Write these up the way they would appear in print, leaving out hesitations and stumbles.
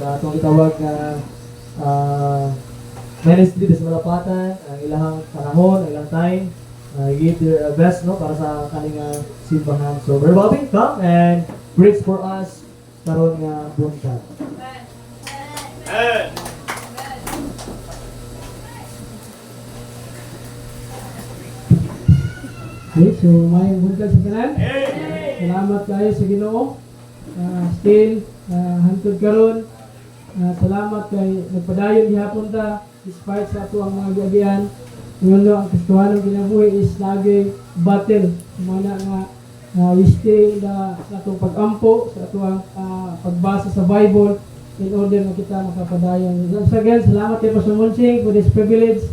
sa atong gitawag nga ministry sa Malapatan, ang ilahang panahon, ang ilang time, give their best no para sa kaning simbahan. So Brother Bobby, come and preach for us karon nga buntag. Okay, so may buntag sa kanan. Salamat kayo sa Ginoo. Still hantod karon. Salamat kay nagpadayon gihapon ta despite sa ato ang mga gabihan. Ngayon ang Kristohanong kinabuhi is lagi battle. Mana nga we stay sa atong pag-ampo, sa atong pagbasa sa Bible in order na kita makapadayon. Once again, salamat kay Pastor Monsing for this privilege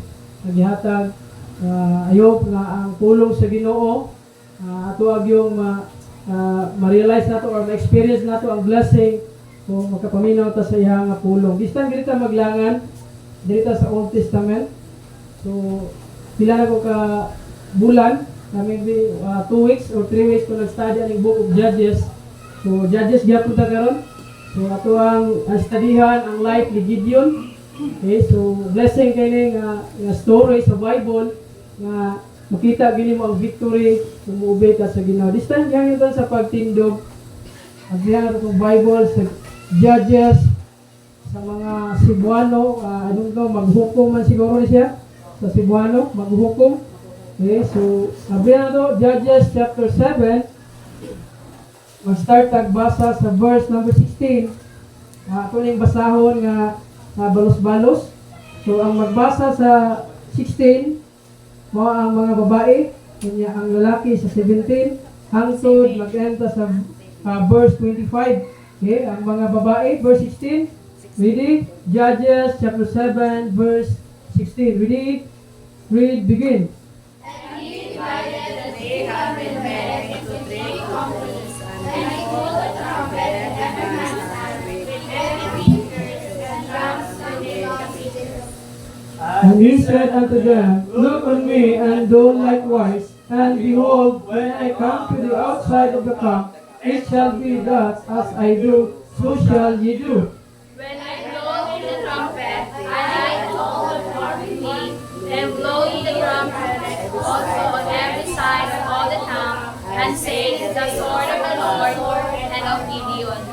na gihatag. Ayop nga ang pulong sa Ginoo ato agyong ma-realize nato or ma-experience nato ang blessing kung makapaminaw ta sa iya nga pulong. Distan dito maglangan dito sa Old Testament. So pila na ko ka bulan, maybe 2 weeks or 3 weeks ko nag-study ang book of Judges. So Judges gyapon ta karon. So ato ang studyhan ang life ni Gideon. Okay, so blessing kay nga story sa Bible nga makita gini mo ang victory kung muobey ka sa Ginoo. This time yang ito sa pagtindog. Agyan ato Bible sa Judges sa mga Cebuano, anong to, maghukom man siguro siya sa Cebuano, maghukom. Okay, so agyan to Judges chapter 7. Mag-start tagbasa sa verse number 16. Ito ning basahon nga balos-balos. So ang magbasa sa 16 mo ang mga babae, kanya ang lalaki sa 17 hangtod mag-enta sa verse 25. Okay, ang mga babae verse 16. Ready? Judges chapter 7 verse 16. Ready? Read, begin. And he divided the day had been made into 3 companies, and he blew the trumpet in every man's hand, with heavy fingers and drums to the people. And he said unto them, Look on me, and do likewise. And behold, when I come to the outside of the camp, it shall be that as I do, so shall ye do. When I blow in the trumpet, and I call upon me, then blow ye the trumpet also on every side of all the camp, and say, The sword of the Lord and of Gideon.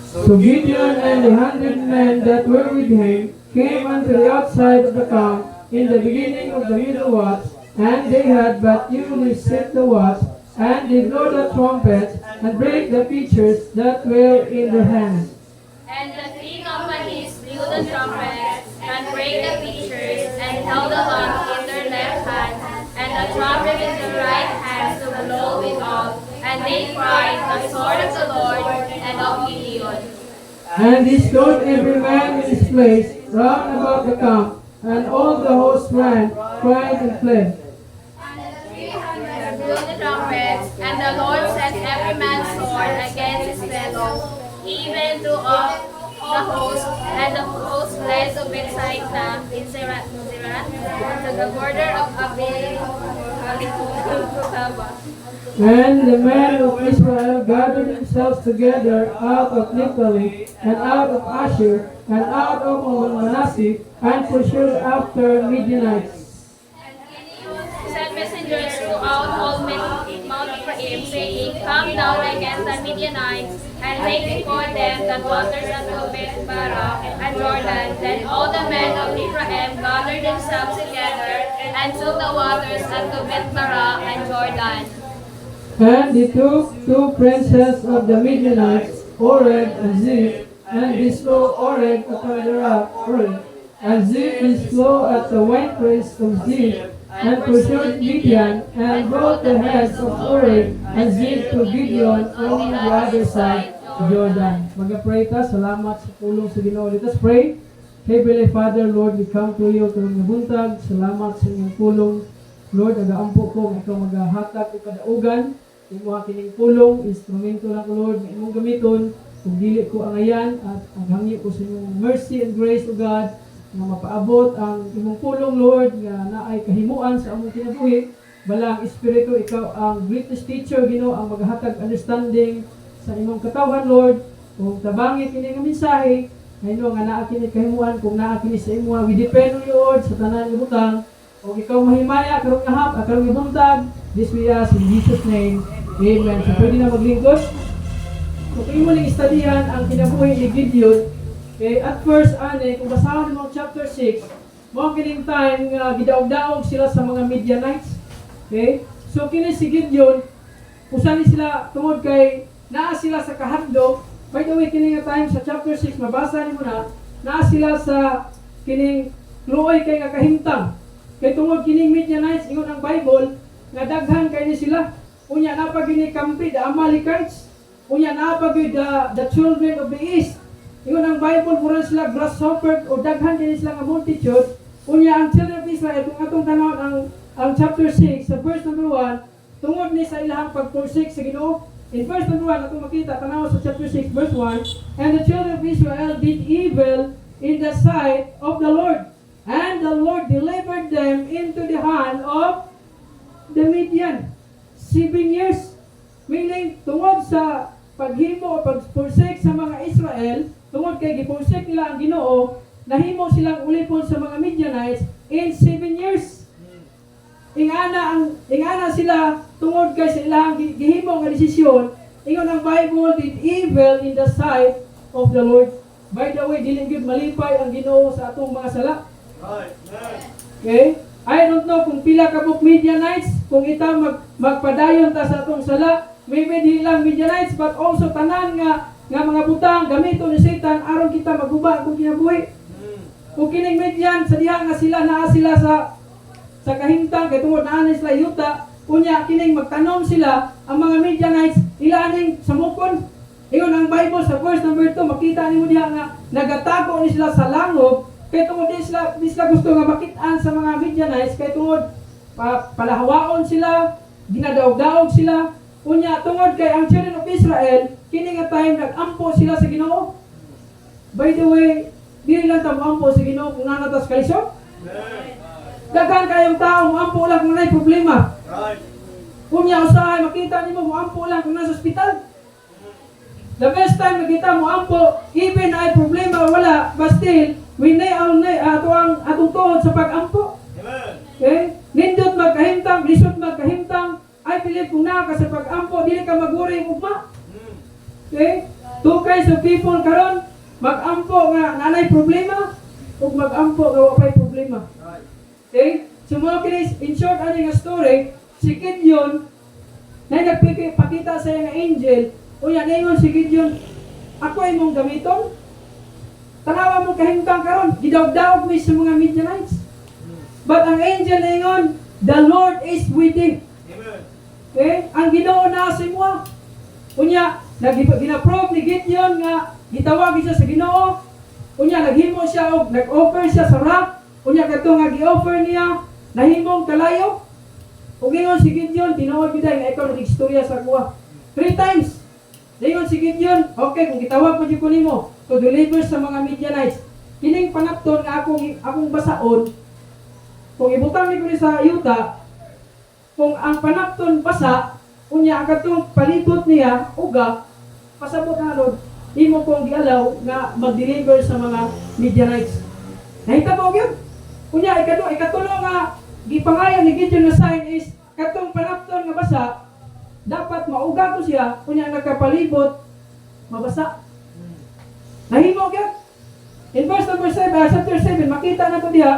So Gideon and the 100 men that were with him came unto the outside of the camp in the beginning of the middle watch, and they had but newly set the watch, and they blow the trumpets, and break the pitchers that were in their hands. And the 3 companies blew the trumpets, and brake the pitchers, and held the lamp in their left hand, and the trumpet in their right hand to blow withal. And they cried, The sword of the Lord and of Gideon. And he stood every man in his place round about the camp, and all the host ran, cried and fled. And the 300 blew the trumpets, and the Lord set every man's sword against his fellow, even to all the host, and the host fled to Bethsaida in Zerat, to the border of Abel. And the men of Israel gathered themselves together out of Naphtali, and out of Asher, and out of Manasseh, and pursued after Midianites. And Gideon sent messengers throughout all Mount Ephraim, saying, Come down against the Midianites, and take before them the waters unto Beth-bara and Jordan. Then all the men of Ephraim gathered themselves together, and took the waters unto Beth-bara and Jordan. And they took 2 princes of the Midianites, Oreb and Zeb, and they slew Oreb upon the rock, Oreb. And Zeb they slew at the winepress of Zeb, and pursued Midian, and brought the heads of Oreb and Zeb to Gideon on the other side of Jordan. Mag-pray ta, salamat sa pulong sa Ginoo. Let us pray. Heavenly Father, Lord, we come to you karong nabuntag. Salamat sa inyong pulong. Lord, nagaampo ko, ikaw maghahatag o kadaugan. Imo kining pulong, instrumento lang ko, Lord, na imong gamiton. Kung dili ko ang ayan, at ang hangyo ko sa inyong mercy and grace, O God, na mapaabot ang imong pulong, Lord, nga naay kahimuan sa among kinabuhi. Balang Espiritu, ikaw ang greatest teacher, Ginoo, ang maghatag understanding sa imong katawan, Lord. Kung tabangi kini nga mensahe, Ngayon nga naa kini kahimuan kung naa kini sa imo, we depend on you Lord sa tanan ibutang. O ikaw mahimaya karong ngahap, karong ibuntag. This we ask in Jesus name. Amen. So pwede na maglingkod. So kung imo ning istudyahan ang kinabuhi ni Gideon, okay, at first kung basahan mo chapter 6, mo kining time nga gidaog-daog sila sa mga Midianites. Okay? So kini si Gideon, usan ni sila tungod kay naa sila sa kahadlok. By the way, kini nga time sa chapter 6, mabasa nimo na, naa sila sa kining luoy kay nga kahimtang. Kay tungod kining Midianites, ingon ang Bible, nga daghan kay ni sila. Unya na pag gini kampi, the Amalekites. Unya na pag the children of the east. Ingon ang Bible, mura sila grasshopper o daghan kay ni sila nga multitude. Unya ang children of Israel, kung atong tanawon ang chapter 6, sa verse number 1, tungod ni sa ilahang pagpursik sa Ginoo. In verse number 1, atong makita, tanaw sa chapter 6, verse 1, and the children of Israel did evil in the sight of the Lord. And the Lord delivered them into the hand of the Midian. 7 years. Meaning, tungod sa paghimo o pagpursik sa mga Israel, tungod kay gipursik nila ang Ginoo, nahimo silang ulipon sa mga Midianites in 7 years. Ingana sila tungod kay sa ilang gihimo nga desisyon, ingon ang Bible did evil in the sight of the Lord. By the way, dili gyud malipay ang Ginoo sa atong mga sala. Okay? I don't know kung pila ka buk Midianites, kung ita magpadayon ta sa atong sala, maybe di lang Midianites, but also tanan nga mga butang gamito ni Satan aron kita maguba kung kinabuhi. Kung kining Midian sa diha nga sila naa sila sa kahimtang kay tungod naa sila yuta, kunya kining magtanom sila ang mga Midianites ila aning samukon. Ingon ang Bible sa verse number 2, makita nimo diha nga nagatago ni sila sa langop. Kaya tungod di sila gusto nga makitaan sa mga Midianites, kaya tungod palahawaon sila, ginadaog-daog sila. Unya tungod kay ang children of Israel, kini nga time nag-ampo sila sa Ginoo. By the way, dili lang ta moampo sa Ginoo kung nanatas kalisod. Daghan kayong tao moampo lang kung nay problema. Unya usahay makita nimo moampo lang kung nasa ospital. The best time nakita moampo, even ay problema wala, but still winay atong tuhod sa pag-ampo. Okay? Nindot magkahimtang, lisod magkahimtang, I believe kung naa ka sa pag-ampo, dili ka maguri ugma. Okay? Two kinds of people karon, mag-ampo nga nanay problema, ug mag-ampo nga wapay problema. Okay? So mo kini in short ani nga story, si Gideon na nagpakita sa nga angel, unya ningon si Gideon, ako imong gamiton. Tanawa mo kahimtang karon, gidaog-daog mi sa mga Midianites. But ang angel ningon, the Lord is with thee. Okay? Ang Ginoo na sa imo. Unya, gina-prove ni Gideon nga gitawag siya sa Ginoo. Unya naghimo siya og nag-offer siya sa rock. Unya kadto nga gi-offer niya, nahimong kalayo. Ug ingon si Gideon, tinuod biday nga ikaw nag-istorya sa kuha. 3 times. Ingon si Gideon, okay, kung gitawag ko jud ko nimo to deliver sa mga Midianites. Kining panapton nga akong basaon, kung ibutang ni ko sa yuta, kung ang panapton basa, unya ang katong palibot niya, uga, pasabot na ron, imo kong gialaw nga mag-deliver sa mga Midianites. Nahitabo yun. Unya, ikatulo nga, gipangayon ni Gideon na sign is, katong panapton nga basa, dapat mauga ko siya, unya nagkapalibot, mabasa. Nahimo yun. In verse number 7, chapter 7, makita na ito diha,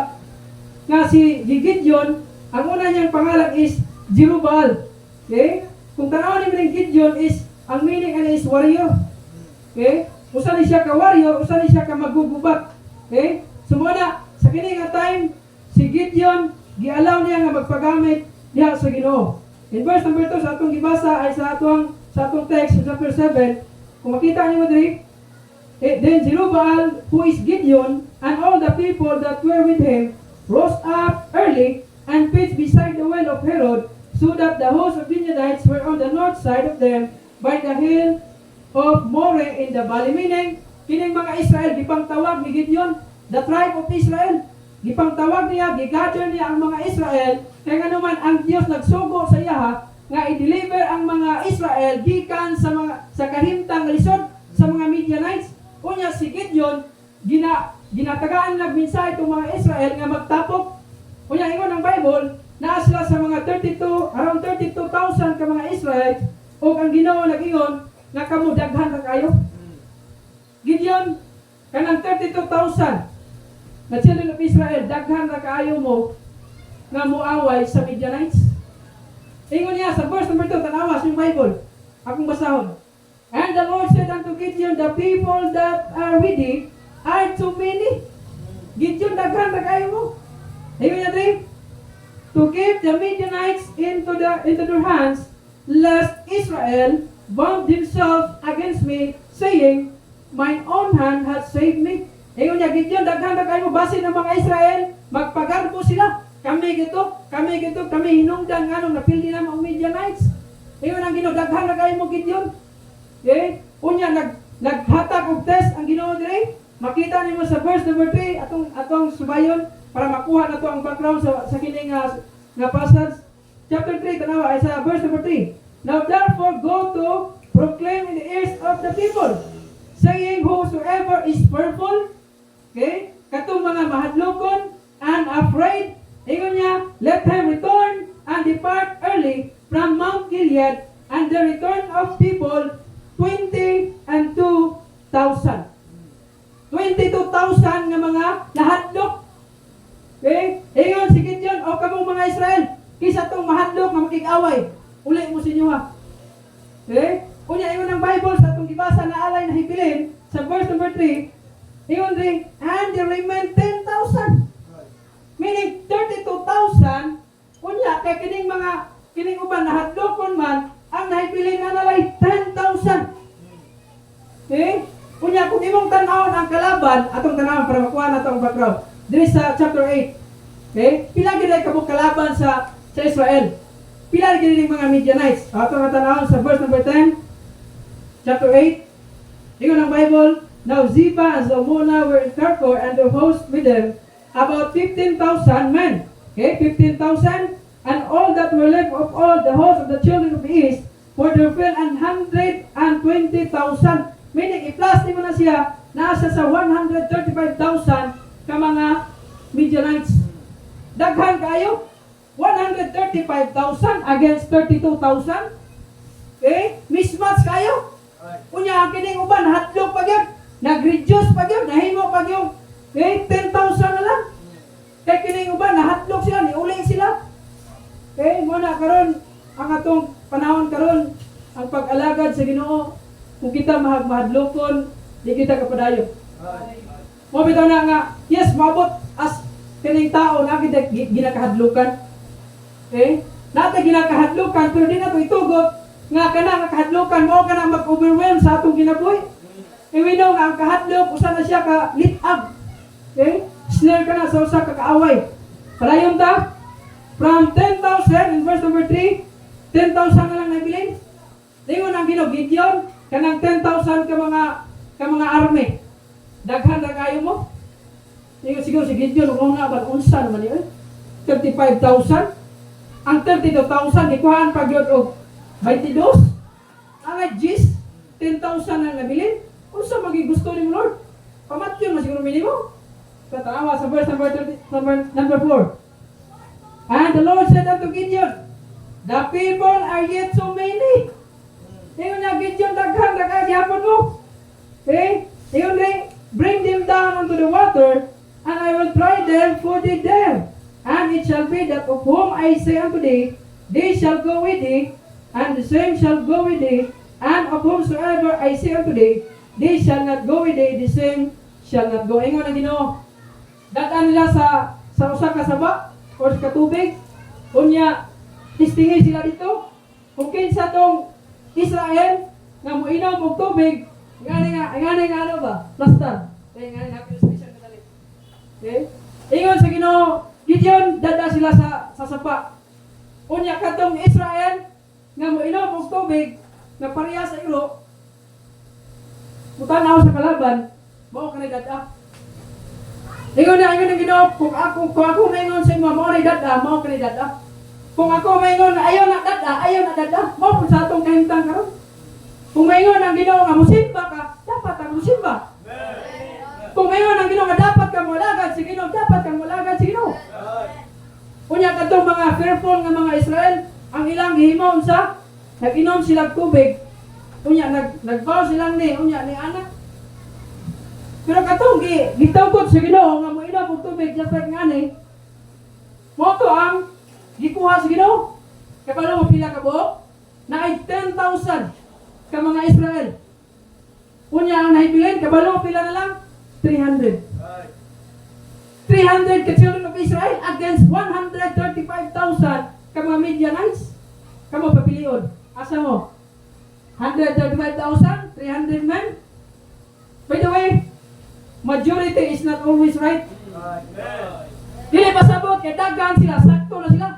nga si Gideon, ang una niyang pangalan is Jerubbaal. Okay? Kung tanawin ni Gideon is, ang meaning is warrior. Okay? Usa ni siya ka warrior, usa ni siya ka magugubat. Okay? Sumuna, sa kini nga time, si Gideon, gialaw niya nga magpagamit diha sa Ginoo. In verse number 2, sa atong gibasa ay sa atong text, sa chapter 7, kung makita niyo diri, then Jerubbaal, who is Gideon, and all the people that were with him, rose up early and pitched beside the well of Herod, so that the host of Midianites were on the north side of them by the hill of More in the valley. Meaning, kining mga Israel, gipang tawag ni Gideon, the tribe of Israel. Gipang tawag niya, gigather niya ang mga Israel, kaya nga naman ang Diyos nagsugo sa iya nga i-deliver ang mga Israel gikan sa kahimtang lisod sa mga Midianites. Unya si Gideon, ginatagaan nagmensahe itong mga Israel nga magtapok. Kunya ingon ang Bible, naa sila sa mga around 32,000 ka mga Israel, o ang Ginoo nag-ingon nga kamo daghan ra kayo. Gideon, kanang 32,000 na children of Israel, daghan ra kaayo mo nga muaway sa Midianites. Ingon niya sa verse number 2, tanawa sa Bible. Akong basahon. And the Lord said unto Gideon, the people that are with thee are too many. Gideon, daghan ra kaayo mo. Ingon niya din, to give the Midianites into their hands, lest Israel bound himself against me, saying, mine own hand hath saved me. Ingon niya, Gideon, daghan ra kayo mo base ng mga Israel, magpagarbo sila. Kami hinungdan nga nung napildi na mga Midianites. Ingon ang Ginoo, daghan ra kayo mo, Gideon. Okay? Unya, naghatag og test ang Ginoo dire. Makita niyo sa verse number 3, atong subayon, para makuha na to ang background sa kining nga passage. Chapter 3, tanawa, ay sa verse number 3. Now therefore go to proclaim in the ears of the people, saying, whosoever is fearful, okay, katong mga mahadlokon and afraid, ingon niya, let him return and depart early from Mount Gilead, and the return of people 22,000. 22,000 nga mga nahadlok. Okay? Ingon si Gideon, o kamong mga Israel, kisa tong mahadlok nga makig-away, uli mo sa inyo ha. Okay? Kunya ingon ang Bible sa itong gibasa na alay na hibilin, sa verse number 3, ingon rin, and there remain 10,000. Meaning 32,000, kunya kay kining uban na hadlokon man, ang nahibilin na nalay 10,000. Okay? Kunya kung imong tan-awon ang kalaban, atong tan-awon para makuha na itong background. Diri sa chapter 8. Okay? Pila gid ay kabuk kalaban sa Israel. Pila gid ning mga Midianites. Atong tan-awon sa verse number 10. Chapter 8. Ingon ang Bible, now Ziba and Zalmunna were in Karkor, and the host with them about 15,000 men. Okay, 15,000, and all that were left of all the host of the children of the east, for there fell 120,000. Meaning, i-plus mo na siya, nasa sa 135,000 ka mga Midianites. Daghan kayo, 135,000 against 32,000. Okay, mismatch kayo. Kunya ang kining uban hadlok pa gyud, nag-reduce pa gyud, nahimo pa gyud. Okay, 10,000 na lang. Kay kining uban nahadlok sila, niuli sila. Okay, mo na karon ang atong panahon karon, ang pag-alagad sa Ginoo, kung kita mahadlokon, di kita kapadayon. Mo bitaw na nga, yes, mabot as kining tao na kita ginakahadlokan. Okay? Nata ginakahadlokan pero di na to itugot nga kana kahadlokan mo kana mag-overwhelm sa atong kinabuhi. We know nga ang kahadlok usa na siya ka lit-ab. Okay? Snare ka na sa usa ka kaaway. Padayon ta from 10,000 in verse number 3, 10,000 na lang nabilin. Dingon ang Ginoo Gideon kanang 10,000 ka mga army. Daghan ra kayo mo. Siguro si Gideon kung nga ba unsa naman yun? 35,000. Ang 32,000 ikuhaan pa gyud og 22. Ang Gis 10,000 na nabilin. Unsa magi gusto ni Lord? Pamatyon man siguro minimo. Tatawa sa verse number 4. And the Lord said unto Gideon, the people are yet so many. Ingon niya, Gideon, daghan ra kay gyapon mo. Okay? Ingon niya, bring them down unto the water, and I will try them for thee there. And it shall be that of whom I say unto thee, they shall go with thee, and the same shall go with thee, and of whomsoever I say unto thee, they shall not go with thee, the same shall not go. Ingon ang Ginoo, dadaan nila sa usa ka saba o sa tubig. Unya, tistingin sila dito. Kung kinsa tong Israel nga moinom og tubig, ngani nga ano ba? Plastar. Kaya ngani natin sa isang kadali. Okay? Ingon sa Ginoo, Gideon, dada sila sa sapa. Unya katong Israel nga moinom og tubig nga pareha sa ilo. Mutanaw sa kalaban, mao kanay dada. Ingon ang Ginoo, kung ako maingon sa imo mao ni dada, mao kanay dada. Kung ako maingon ayaw na dada, mao kun sa atong kahimtang karon. Kung maingon ang Ginoo nga musimba ka, dapat ang musimba. Kung ngayon ang Ginoo nga dapat kang walagad si Ginoo, dapat kang walagad si Ginoo. Unya kadtong mga fearful nga mga Israel, ang ilang gihimo unsa? Nag-inom sila tubig. Unya nagbaw silang unya ni anak. Pero katong gitawgot sa Ginoo nga moinom og tubig just like ngani. Mo to ang gikuha sa Ginoo. Kapalo mo pila ka buok? Naay 10,000 ka mga Israel. Unya ang nahibilin, kabalo mo pila na lang? 300. 300 ka children of Israel against 135,000 ka mga Midianites. Kamo papilion. Asa mo? 135,000? 300 men? By the way, majority is not always right. Dili pasabot kay daghan sila, sakto na sila.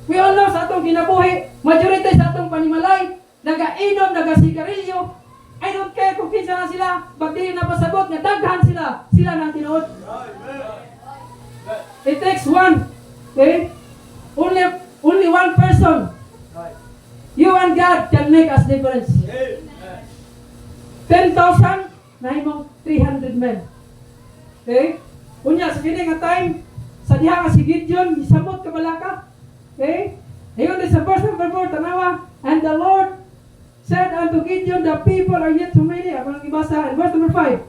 We all know sa atong kinabuhi, majority sa atong panimalay, naga-inom, naga-sigarilyo. I don't care kung kinsa na sila, pag di na pasabot nga daghan sila nang tinuod. It takes one. Okay? Only one person. You and God can make us difference. 10,000 na imong 300 men. Okay? Unya sa kini nga time, sa diha nga si Gideon, gisamot ka balaka. Okay? Ingon din sa verse number 4, tanawa, and the Lord said unto Gideon, the people are yet too many. Ang ibasa, and verse number 5.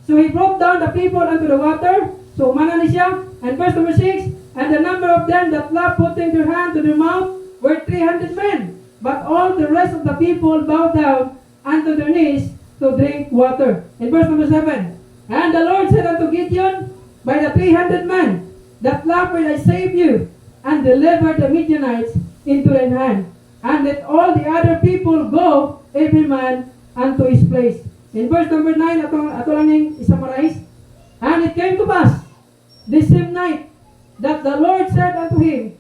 So he brought down the people unto the water. So umana ni siya. And verse number 6, and the number of them that loved putting their hand to their mouth were 300 men. But all the rest of the people bowed down unto their knees to drink water. In verse number 7, and the Lord said unto Gideon, by the 300 men that loved will I save you, and deliver the Midianites into thine hand. And let all the other people go, every man unto his place. In verse number 9, ato lang yung isummarize. And it came to pass, this same night, that the Lord said unto him,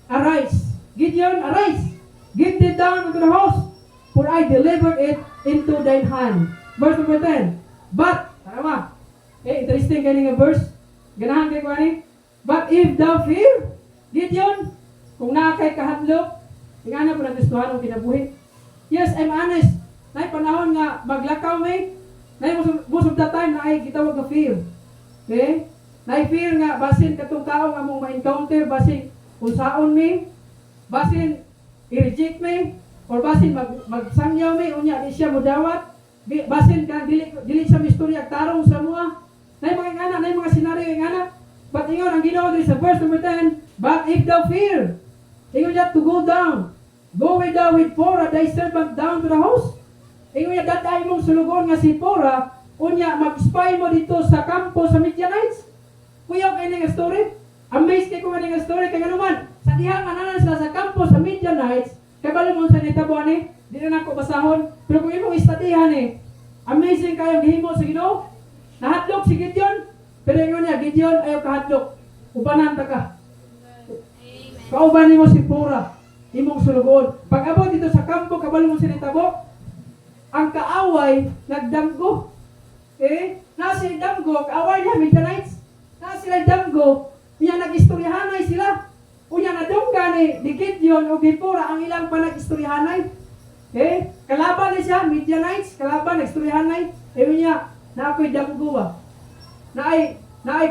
arise, Gideon, arise, get thee down unto the house, for I delivered it into thine hand. Verse number 10, but, tama, interesting kayo nga verse, ganahan kayo kani, but if thou fear, Gideon, kung nakakay kahadlok, ingana po nagustuhan ang kinabuhi. Yes, I'm honest. Nay panahon nga maglakaw may, nay most of the time na ay gitawag na fear. Okay? Nay fear nga basin katong tao nga mong ma-encounter, basin unsaon mi, basin i-reject mi, or basin magsangyaw mi, unya di siya mudawat, basin ka dili sa mistorya tarong sa mua. Nay mga ingana, nay mga senaryo ingana. But ingon ang Ginoo sa verse number 10, but if thou fear, ingon niya to go down. Go with thou with Porah, thy servant, down to the house. Ingon niya, datay mong sulugon nga si Porah, unya, mag-spy mo dito sa kampo sa Midianites. Kuya, kayo nga story? Amazed kayo kung nga story, kaya naman, sa diha nga nanan sila sa kampo sa Midianites, kaya balo mo sa nitabuan di na ako basahon, pero kung imong istadihan amazing kayong gihimo sa Ginoo. Nahadlok si Gideon, pero ingon niya, Gideon, ayaw kahadlok, ubanan ta ka. Kauban mo si Porah, imong sulugon. Pag abot dito sa kampo, kabalo mo sinitabo, ang kaaway, nagdamgo. Nasi damgo, kaaway niya, Midianites. Nasi damgo, niya nag-istoryahanay sila. Unya na dungga ni Gideon o Porah ang ilang panag-istoryahanay. Kalaban ni siya, Midianites, kalaban, nag-istoryahanay. Ewan niya, na ako'y damgo ba? Na ay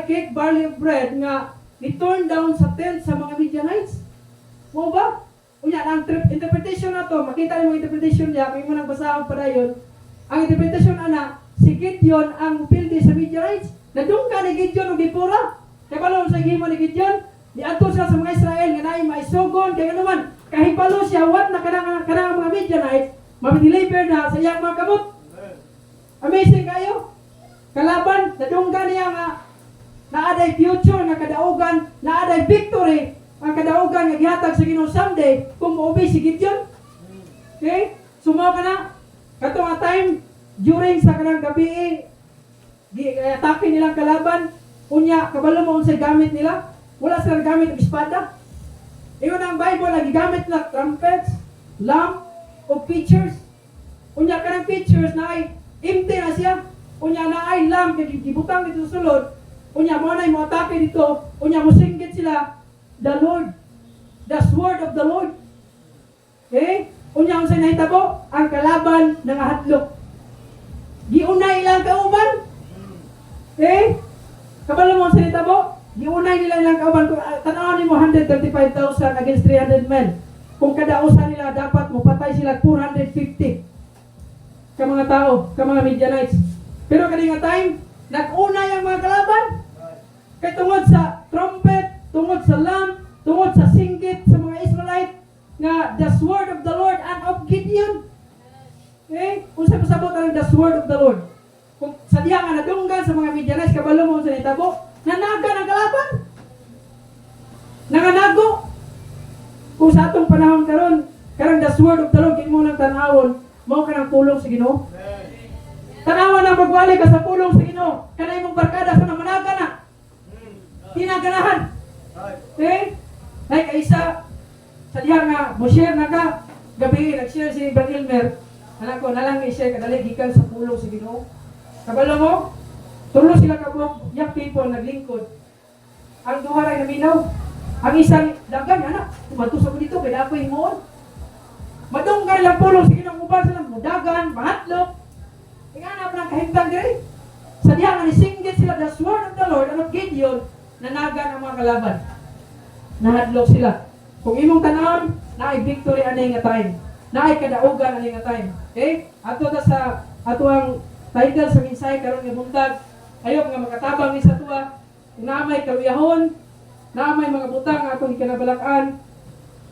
cake, barley of bread nga i-turn down sa tent sa mga Midianites. Mo ba? Unya, ang interpretation na to, makita niyo ang interpretation niya, kung mo nang basahon para yun. Ang interpretation ana, si Gideon ang pildi sa Midianites. Nadungka ni Gideon o Porah. Kaya pala sa gimo ni Gideon, diadto siya sa mga Israel, nga naay maisogon, kaya naman, kahit palo siya, what na kanang mga Midianites, mabideliver na sa iyang mga kamot. Amazing kayo. Kalaban, nadungka niya nga, naaday future nga kadaugan, naaday victory ang kadaugan nga gihatag sa Ginoo someday kung maubay si Gideon. Okay? Sumo ka na. Kato nga time during sa kanang gabi atake nilang kalaban, unya kabalo mo unsay gamit nila? Wala sila gamit og espada. Ingon ang Bible lagi gamit nila trumpets, lamp o pitchers. Unya kanang pitchers na ay empty na siya. Unya na ay lamp kay gibutang dito sa sulod. Unya mo na mo atake dito, unya mo singgit sila the Lord, the sword of the Lord. Okay? Unya unsay nahitabo ang kalaban ng hadlok. giunay ilang kauban. Okay? Kabalo mo ang salita mo? Giunay nila ilang kauban. Tanawan nimo 135,000 against 300 men. Kung kada usa nila dapat mo patay sila 450 ka mga tao, ka mga Midianites. Pero kani nga time, nag-unay ang mga kalaban. Kay tungod sa trumpet, tungod sa lamp, tungod sa singgit sa mga Israelite nga the sword of the Lord and of Gideon. Okay? Kung sa pasabot ang the sword of the Lord. Kung sa diha nga nadunggan sa mga Midianites, kabalo mo sa nitabo, nanaga ng kalaban. Nanganago. Kung sa atong panahon karon, karang the sword of the Lord, kaya mo nang tanawon, mao ka ng pulong sa Ginoo. Tanawan na magwali ka sa pulong sa Ginoo. Kanay mong barkada sa namanaga na. Tinaganahan. Okay? Like isa, sa diha nga, mo-share na ka, gabi, nag-share si Brad Elmer, anak ko, nalang i-share kadali, gikan sa pulong sa Ginoo. Kabalo mo, tulo sila kabog, young people, naglingkod. Ang duha ray naminaw. Ang isang dagan, anak, tumatusok ko dito, kaya ako himoon. Madunggan lang pulong, sige nang uban sila, mudagan, mahatlok. Tingnan na ng kahimtang diri. Sa diha nga nisinggit sila, the sword of the Lord, and of Gideon, nanagan ang mga kalaban. Nahadlok sila. Kung imong tanan, naay victory anay nga time. Naay kadaugan anay nga time. Okay? Ato ta sa ato ang title sa minsay karon nga buntag. Ayo nga makatabang ni sa tuwa. Naamay kawiyahon, naamay mga butang atong ikinabalak-an.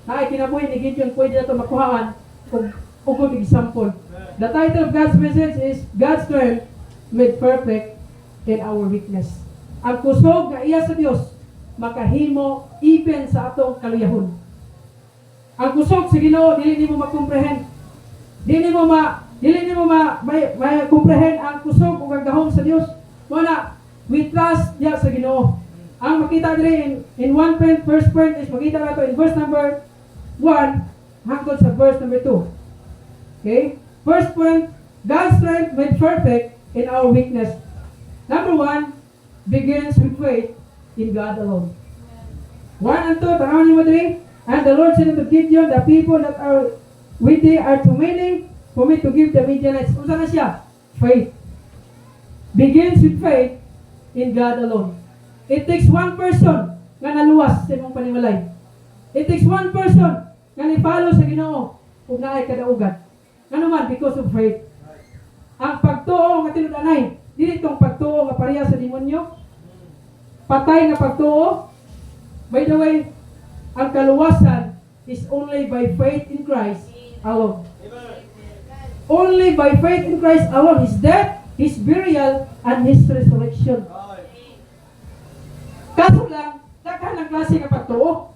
Naay kinabuhi ni Gideon pwede na ito makuhaan kung ugod example. The title of God's message is God's strength made perfect in our weakness. Ang kusog nga iya sa Dios makahimo even sa atong kaluyahon. Ang kusog sa Ginoo dili nimo makomprehend. Dili nimo ma-comprehend ang kusog ug ang gahom sa Dios. Wala, we trust diya sa Ginoo. Ang makita diri in one point, first point is makita nato in verse number 1 hangtod sa verse number 2. Okay? First point, God's strength made perfect in our weakness. Number 1 begins with faith in God alone. 1 and 2, tanawan niyo mo diri. And the Lord said unto Gideon, the people that are with thee are too many for me to give the Midianites. Unsa na siya? Faith. Begins with faith in God alone. It takes one person nga naluwas sa imong panimalay. It takes one person nga ni-follow sa Ginoo ug naay kadaugan. Ngano man because of faith. Ang pagtuo nga tinud-anay, dili tong pagtuo nga pareha sa demonyo. Patay nga pagtuo. By the way, ang kaluwasan is only by faith in Christ alone. Only by faith in Christ alone. His death, His burial, and His resurrection. Kaso lang, daghan ang klase nga pagtuo.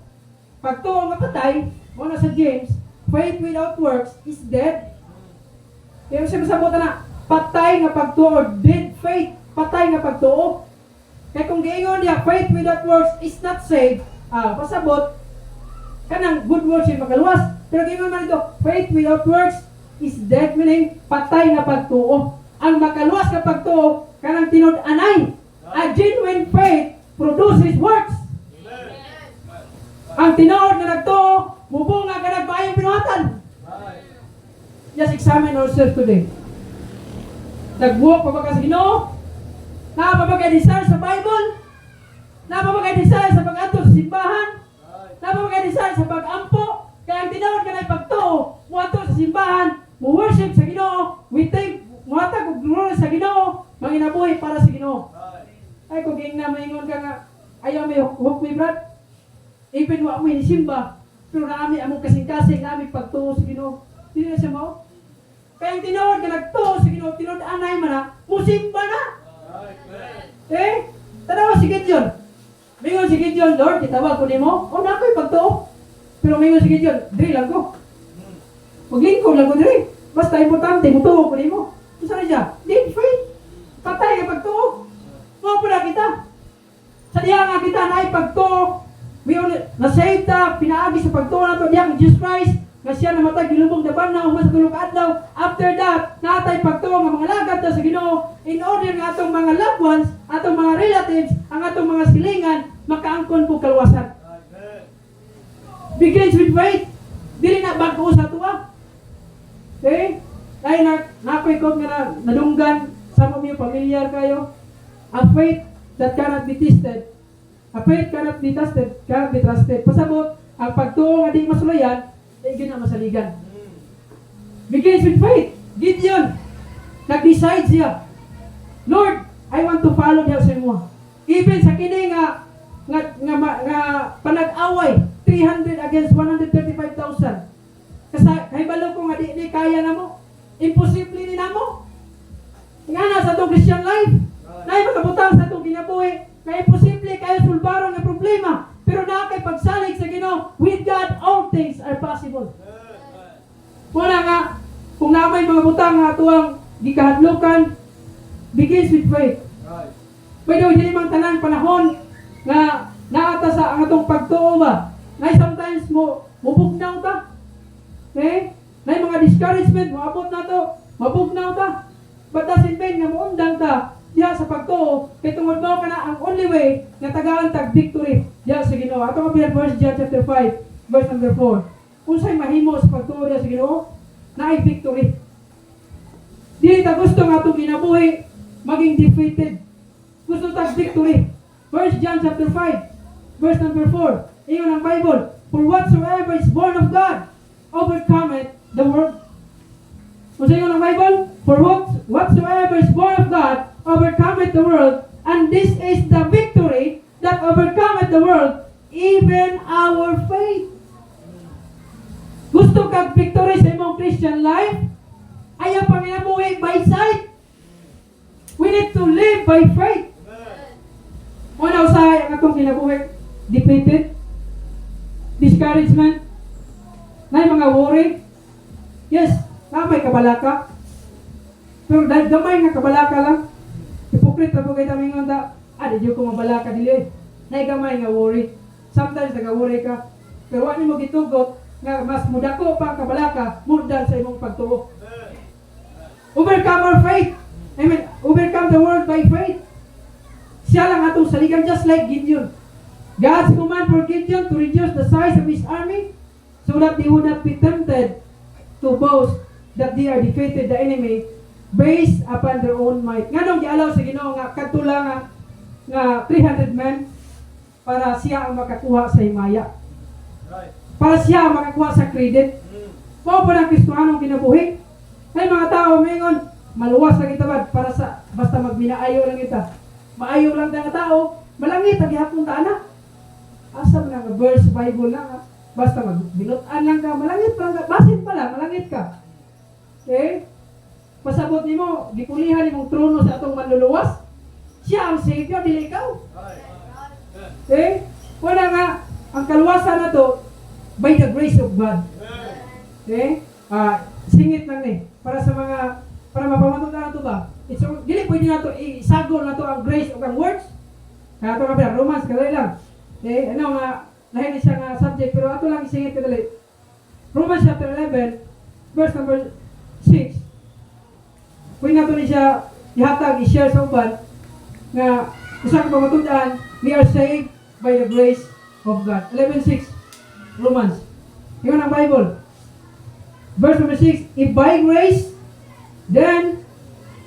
Pagtuo nga patay, muna sa James, faith without works is dead. Kaya siya masabutan na, patay nga pagtuo, dead faith, patay nga pagtuo. Kaya kung giingon niya, faith without works is not saved, pasabot, kanang good works yung makaluwas. Pero giingon man ito, faith without works is dead, meaning patay nga pagtuo. Ang makaluwas nga pagtuo, kanang tinud-anay. A genuine faith produces works. Ang tinuod na nagtuo, mubunga ka nagbayang pinuhatan. Just examine ourselves today. Nag-walk pa ba ka sa Ginoo? Na pa ba kayo desire sa Bible? Na pa ba kayo desire sa pag-ato sa simbahan? Na pa ba kayo desire sa pag-ampo? Kaya ang tinuod ka na ipagtuo, muato sa simbahan, mu-worship sa Ginoo, we take, muatag ug glory sa Ginoo, manginabuhi para sa Ginoo. Ay, kung ging na maingon ka nga, ayaw may hook me, Brad. Even wa mo simba, pero naami among kasing-kasing, naami pagtuo sa Ginoo. Hindi na siya mo. Kaya ang tinuod ka nagtuo sa Ginoo, tinuod-anay man na, musimba na. Eh, tanawa si Gideon. Mingon si Gideon, Lord, itawag ko nimo. O, na ako'y pagtuo. Pero mingon si Gideon, diri lang ko. Maglingkod lang ko diri. Basta importante, mutuo ko nimo. Saan na siya? Dead faith. Patay ka pagtuo. Mga po na kita. Sa diya nga kita na ipagtuo. Na-save ta, pinaagi sa pagtuo na ito. Diya Jesus Christ, nga siya namatay, gilubong daban na, umas sa tulog adlaw. After that, natay pagtuo nga mga lagad ta sa Ginoo. In order nga atong mga loved ones, atong mga relatives, ang atong mga silingan, makaangkon po kaluwasan. Begins with faith. Dili na bago sa tuwa. Okay? Ay, nakoy ko nga nadunggan, some of you familiar kayo. A faith that cannot be tested. A faith cannot be tested, cannot be trusted. Pasabot, ang pagtuo nga di masulayan, ay yun ang masaligan. Begins with faith. Gideon, nag-decide siya. Lord, I want to follow diha sa imo. Even sa kini nga panag-away, 300 against 135,000. Kay balo ko nga di kaya na mo. Imposible ni namo. Nga na sa itong Christian life. Na makabutang sa itong kinabuhi. Kaya imposible kayo sulbaron ng problema. Pero na kay pagsalig sa Ginoo, with God all things are possible. Muna nga, kung namay mga butang nga tuwang gikahadlukan, begins with faith. Pwede o hindi mang tanan panahon nga naata sa ang atong pagtuo ba. Na sometimes mubugnaw ta. Okay? Na mga discouragement, maabot na to, mabugnaw ta. But doesn't mean nga muundang ta diha sa pagtuo, kay tungod mo ka na ang only way nga tagaan tag victory diha sa Ginoo. Ato nga verse John chapter 5, verse number 4. Unsay mahimo sa pagtuo diha sa Ginoo? Na ay victory. Dili ta gusto nga itong ginabuhi maging defeated. Gusto tag victory. First John chapter 5, verse number 4. Ingon ang Bible, for whatsoever is born of God overcometh the world. Kung ingon ang Bible, for whatsoever is born of God overcometh the world, and this is the victory that overcometh the world, even our faith. Gusto kag victory sa imong Christian life? Ayaw pang inabuhi by sight. We need to live by faith. Una usahay ang atong kinabuhi, defeated, discouragement, na mga worry. Yes, may kabalaka. Pero dahil gamay nga kabalaka lang, hypocrite na po kayo taming nga, di ko mabalaka dili. Na gamay nga worry. Sometimes nag-worry ka, pero wala mo gitugot, nga mas mudako pa ang kabalaka, mudan sa imong pagtuo. Overcome our faith. Amen. Overcome the world by faith. Siya lang atong saligan, just like Gideon. God's command for Gideon to reduce the size of his army so that they would not be tempted to boast that they are defeated the enemy based upon their own might. Nga nung gialaw sa Ginoo nga kadtula nga 300 men para siya ang makakuha sa himaya. Para siya ang makakuha sa credit. Mao pa ng Kristohanong kinabuhi. Ay mga tao mingon, maluwas lang kita ba para sa basta magminaayo lang kita. Maayo lang nga tao, malangit ang gihapon ta ana. Asa man nga verse Bible lang, basta magbinutan lang ka, malangit pa lang ka, basin pala, malangit ka. Okay? Pasabot nimo, gipulihan nimong trono sa atong manluluwas. Siya ang Savior, dili ikaw. Okay? Wala nga, ang kaluwasan na to, by the grace of God. Okay? Singit lang ni, para sa mga, para mapamatunan na to ba? Dili pwede na to, isagol na to ang grace of ang words. Kaya ito nga ba, Romans, kadali lang. Okay? Ano nga, lahin siya nga subject, pero ato lang isingit kadali. Romans chapter 11, verse number 6. Kung nga ito ni siya, ihatag, i-share sa uban, nga, isang pamatundaan, we are saved by the grace of God. 11:6, Romans. Yun ang Bible. Verse number 6, if by grace, then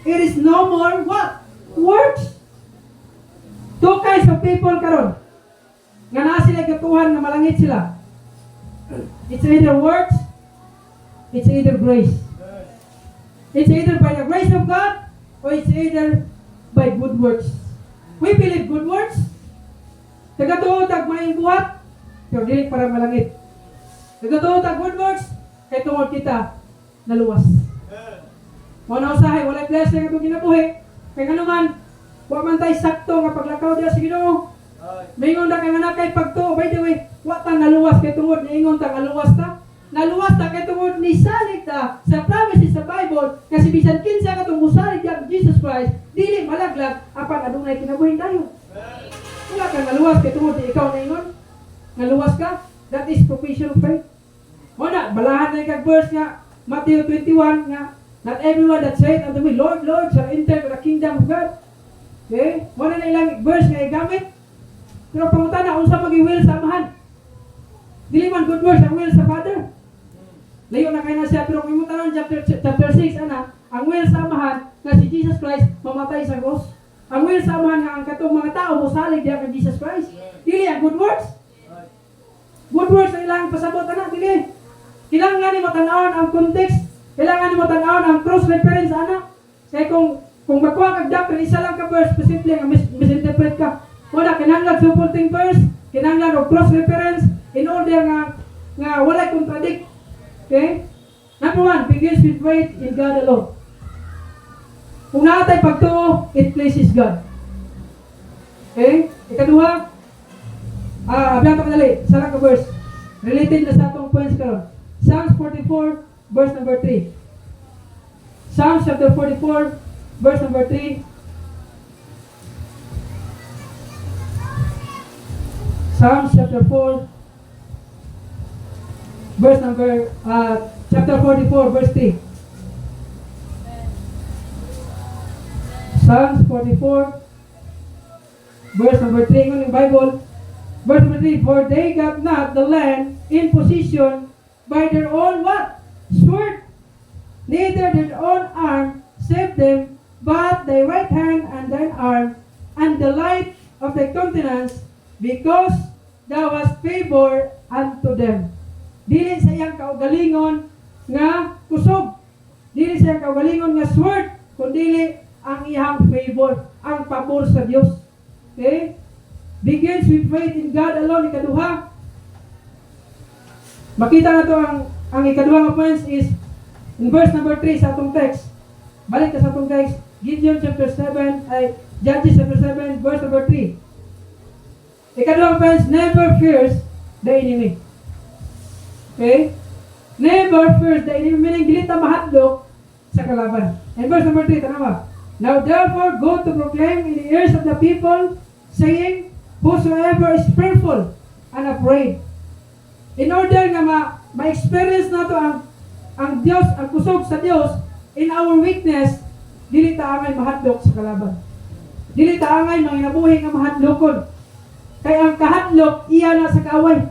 it is no more what? Works. Two kinds of people karon. Nga naa sila katuhan nga malangit sila. It's either works, it's either grace. It's either by the grace of God, or it's either by good works. We believe good works. Tagatuo tag maayong buhat, pero dili para malangit. Tagatuo tag good works, kay tungod kita naluwas. Muna usahay, walay blessing atong ginabuhi. Kay kanuman, wa man tay sakto nga paglakaw diha sa Ginoo. Mingon ta kay manakay pagtuo, by the way, wa ta naluwas kay tungod niingon ta naluwas ta. Naluwas ta kay tungod ni salig ta sa promises sa Bible kasi bisan kinsa katong musalig ang Jesus Christ, dili malaglag apan adunay kinabuhi tayo. Wala ka naluwas kay tungod ni ikaw naingon. Naluwas ka, that is professional faith. Muna, balahan na kag verse nga Matthew 21 nga not everyone that saith unto me, Lord, Lord, shall enter the kingdom of God. Okay? Muna na ilang verse nga igamit. Pero pangutan na, unsa mag-will sa amahan. Dili man good works ang will sa Father. Layo na kayo na siya, pero kung mo tanong chapter 6, ana, ang will sa amahan na si Jesus Christ mamatay sa cross. Ang will sa amahan nga ang katong mga tao mosalig diha kay Jesus Christ. Dili ang good works. Good works ang ilang pasabot ana, dili. Kailangan ni matanawon ang context. Kailangan ni matanawon ang cross reference ana. Kaya kung magkuha kag doctrine, isa lang ka verse, posible nga misinterpret ka. Wala kinahanglan supporting verse, kinahanglan og cross reference in order nga wala contradict. Okay? Number 1, begins with faith in God alone. Kung naatay pagtuo, it pleases God. Okay? Ikaduha, abiyang ka madali, sarang ka verse. Related na sa atong points karon. Psalms 44, verse number 3. Psalms chapter 44, verse number 3. Psalms chapter 4, verse number, chapter 44, verse 3. Psalms 44, verse number 3 ng Bible. Verse number 3, for they got not the land in possession by their own what? Sword. Neither their own arm saved them, but thy right hand and thine arm, and the light of thy countenance, because thou hast favor unto them. Dili sa iyang kaugalingon nga kusog. Dili sa iyang kaugalingon nga sword, kundi ang iyang favor, ang pabor sa Dios. Okay? Begins with faith in God alone. Ikaduha. Makita na to ang ikaduha nga points is in verse number 3 sa atong text. Balik ka sa atong text. Gideon chapter 7, Judges chapter 7, verse number 3. Ikaduha points, never fears the enemy. Okay? Never fears the enemy, meaning dili ta mahadlok sa kalaban. And verse number 3, tanawa. Now therefore go to proclaim in the ears of the people, saying, whosoever is fearful and afraid. In order nga ma-experience nato ang Dios, ang kusog sa Dios in our weakness, dili ta angay mahadlok sa kalaban. Dili ta angay manginabuhi nga mahadlokon. Kay ang kahadlok iya na sa kaaway.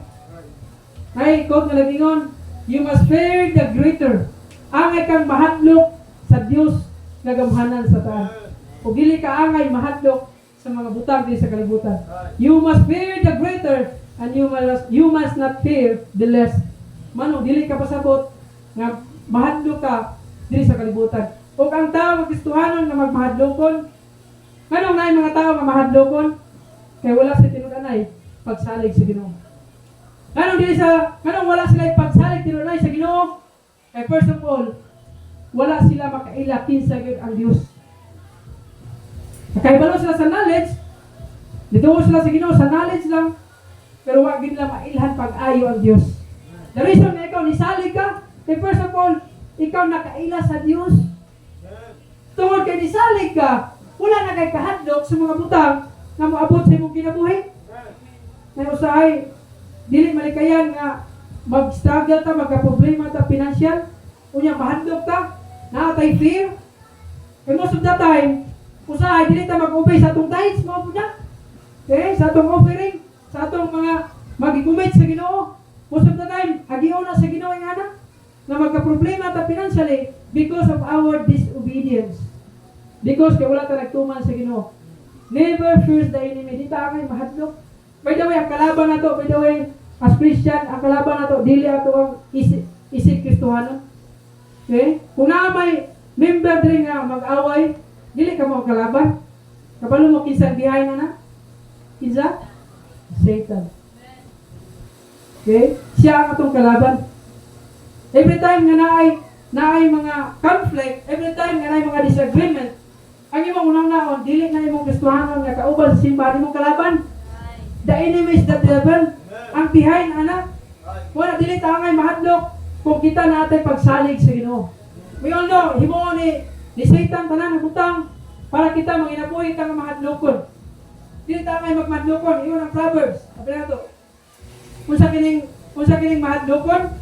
Kay kung nalagingon, you must fear the greater. Angay kang mahadlok sa Dios nga gamhanan sa taas. O dili ka angay mahadlok sa mga butang din sa kalibutan. You must fear the greater and you must not fear the less. Manong dili ka pasabot nga mahadlok ka diri sa kalibutan. O ang tao Kristohanon nga magmahadlokon, manong naay mga tao nga mahadlokon kay wala sa tinud-anay pagsalig sa Ginoo. Manong wala sila pagsalig tinud-anay sa Ginoo. Kay first of all, wala sila makaila kinsa gyud ang Dios. Nakaibalo sila sa knowledge, dito sila sa Ginoo sa knowledge lang, pero wag gid nila mailhan pag-ayo ang Dios. The reason na ikaw nisalig ka, kay first of all, ikaw nakaila sa Dios. Tungod kay nisalig ka, wala na kay kahadlok sa mga butang nga moabot sa imong kinabuhi. Kaya usahay, dili malikayan nga mag-struggle ta, magka-problema ta financial, unya mahadlok ta, naatay fear. Kaya most of the time, usahay, dili ta mag-obey sa atong tithes, mga po niya. Okay? Sa atong offering, sa atong mga mag-commit sa Ginoo. Most of the time, agiyaw na sa Ginoo yung anak na magka-problema ta financially because of our disobedience. Because kaya wala ta nagtuman sa Ginoo. Never fears the enemy. Di ta angay mahadlok. By the way, ang kalaban na to, by the way, as Christian, ang kalaban na to, dili ato ang isig Kristohano. Okay? Kung na may member din nga mag-away, dili ka mo kalaban. Kabalo mo kinsa behind na? Kinsa? Satan. Okay? Siya ang atong kalaban. Every time nga naay mga conflict, every time nga naay mga disagreement, ang imong unang naon, dili na imong Kristohanon nga kauban sa simbahan imong kalaban. The enemy is the devil. Ang behind ana. Wala dili ta angay mahadlok kung kita naatay pagsalig sa Ginoo. We all know, himuon ni Satan tanan ng butang para kita manginabuhi ka nga mahadlokon. Dili ta angay magmadlokon, iyon ang Proverbs. Sabi nato. Kung sa kining mahadlokon,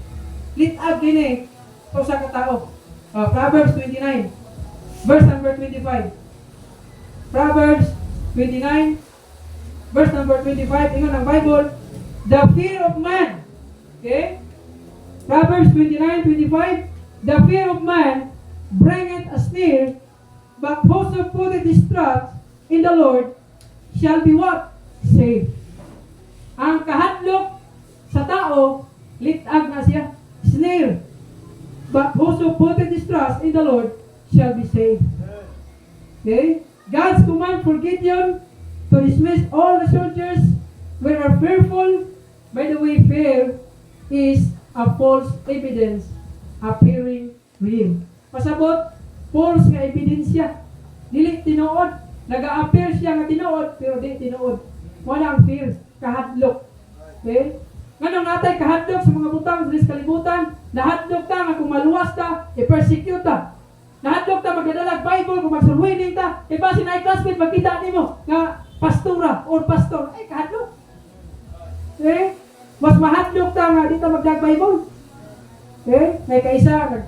litag kini sa usa ka tao. Proverbs 29, verse number 25. Proverbs 29, verse number 25, ingon ang Bible, the fear of man, okay? Proverbs 29:25, the fear of man bringeth a snare, but whoso putteth his trust in the Lord shall be what? Saved. Ang kahadlok sa tao, litag na siya. Snare. But whoso putteth his trust in the Lord shall be saved. Okay? God's command for Gideon to dismiss all the soldiers were fearful. By the way, fear is a false evidence appearing real. Pasabot, false nga ebidensya. Dili tinuod. Nag-a-appear siya nga tinuod, pero di tinuod. Wala ang fear. Kahadlok. Okay? Nganong natay kahadlok sa mga butang sa kalibutan, nahadlok ta nga kung maluwas ta, i-persecute ta. Nahadlok ta magdadalag Bible kung magsulwining ta, basi na i-classmate magkita nimo nga pastora or pastor, ay kahadlok. Okay? Mas mahadlok ta nga dito magdag Bible. Okay? May kaisa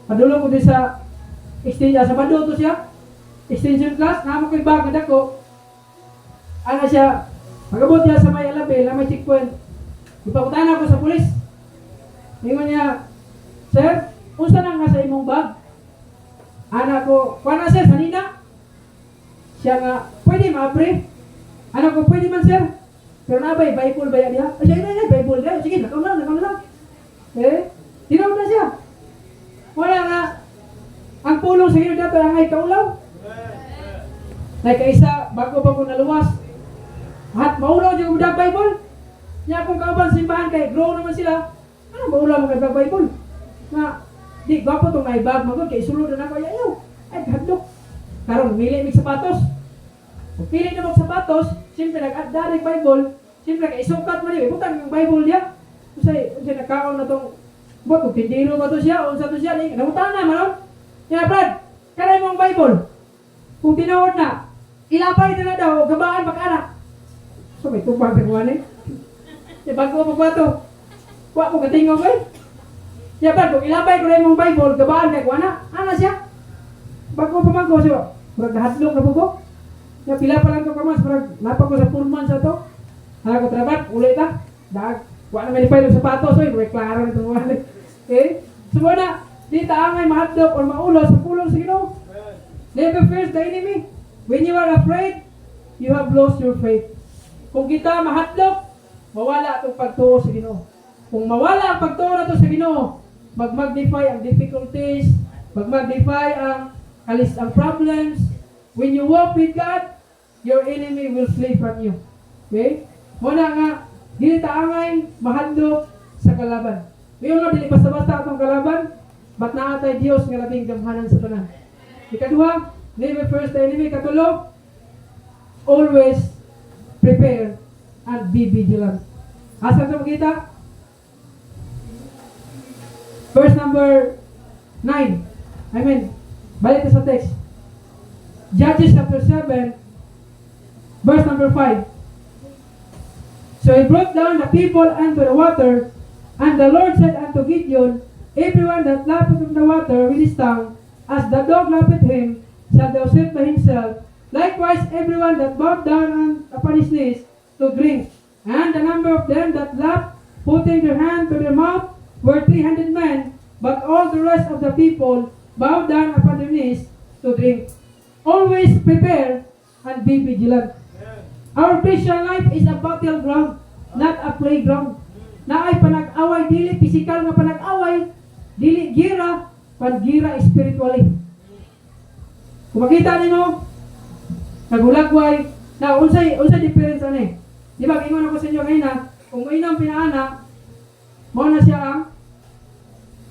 padulong ko din sa extension sa Bado to siya. Extension class, namo ko'y bag na dako. Ano siya? Magabot niya sa may Alabel, na may checkpoint. Ipakutan ako sa pulis. Ingon niya, sir, unsa nang nasa imong bag? Anak ko, kuha na sir, sanina. Siya nga, pwede ma-brief. Anak ko, pwede man sir. Pero nabay, Bible ba yan niya? Ay, siya, Bible niya. Sige, nakaw lang. Eh, tinaw na siya. Wala nga, ang pulong sa Ginoo dato ang ay kaulaw. Nagkaisa, bago pa ko naluwas. At maulaw niya kung Bible. Niya kung kauban simbahan kay grow naman sila. Ano maulaw mo kay Bible? Na, di, gwapo itong naibag magod kay sulod na ako. Ayaw, ay hadlok. Karong, mili mig sapatos. Kung pili na mag sapatos, siyempre nag-addarig Bible. Siyempre, kay isukat mo niya. Butang yung Bible niya. Kasi nagkaon na itong, buat, kung tindiro ba ito siya, o sa ito siya, namutan na, manon. Kaya Brad, kanay mo ang Bible. Kung tinawad na, ilapay na daw, gabaan pag-anak. So may tupag na kuha ni. Kaya bago mo pagbato, kuha mo katingog eh. Kaya Brad, kung ilapay ko na yung Bible, gabaan na kuha na, ana siya. Bago pa magko siya, murag nahadlok na po ko. Kaya pila pa lang ito kamas, murag napag ko sa pulman sa ito. Hala ko trabat, ulit ta. Dag, kuha na malipay ng sapatos, may klaro na itong wala. Okay? So muna, di taangay mahadlok o maulo sa pulong sa Ginoo. Never fear the enemy. When you are afraid, you have lost your faith. Kung kita mahadlok, mawala itong pagtuo sa Ginoo. Kung mawala ang pagtuo na ito sa Ginoo, mag-magnify ang difficulties, mag-magnify ang problems. When you walk with God, your enemy will flee from you. Okay? Muna nga, dili taangay mahadlok sa kalaban. Ngayon nga, dili basta-basta itong kalaban, ba't naatay Diyos nga labing gamhanan sa tanan. Ikaduha, never first the enemy. Katulo, always prepare and be vigilant. Asa ito makita? Verse number 9. Balik sa text. Judges chapter 7, verse number 5. So he brought down the people unto the water, and the Lord said unto Gideon, everyone that lappeth of the water with his tongue, as the dog lappeth him, shall thou set by himself. Likewise, everyone that bowed down upon his knees to drink. And the number of them that lapped, putting their hand to their mouth, were 300 men, but all the rest of the people bowed down upon their knees to drink. Always prepare and be vigilant. Our Christian life is a battleground, not a playground. Na ay panag-away, dili physical nga panag-away, dili gira, pan-gira spiritually. Kung makita nimo, nagulagway, na unsay difference ani? Di ba, ingon ako sa inyo ngayon na, kung mainom pinaana, mo na siya ang,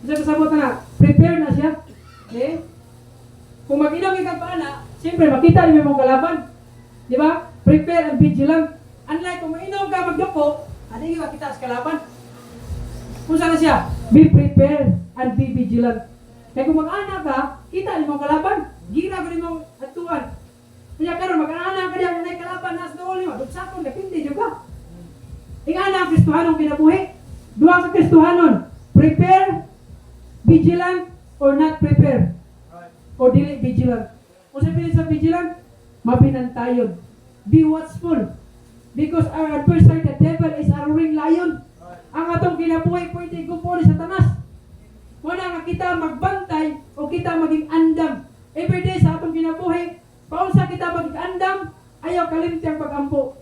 isa kasabot na, prepare na siya. Okay? Kung mag-inom ikang paana, siyempre makita niyo mong kalaban. Di ba? Prepare and vigilant. Unlike kung mainom ka magdupo, ano yung makita sa kalaban? Kung saan na siya? Be prepared and be vigilant. Kaya kung mag-ana ka, kita niyo mong kalaban. Gira ko niyo mong atuan. Kaya karon mag-ana ka diyan na kalaban nas doon niyo. Dugsakon depende jud ka. Ingana ang Kristohanong kinabuhi. Duha ka Kristohanon. Prepare, vigilant, or not prepare. O dili vigilant. Kung sabihin sa vigilant, mabinantayon. Be watchful. Because our adversary, the devil, is a roaring lion. ang atong kinabuhi pwede gupo ni Satanas. Wala nga kita magbantay o kita maging andam. Everyday sa atong kinabuhi, paunsa kita maging andam, ayaw kalimti ang pag-ampo.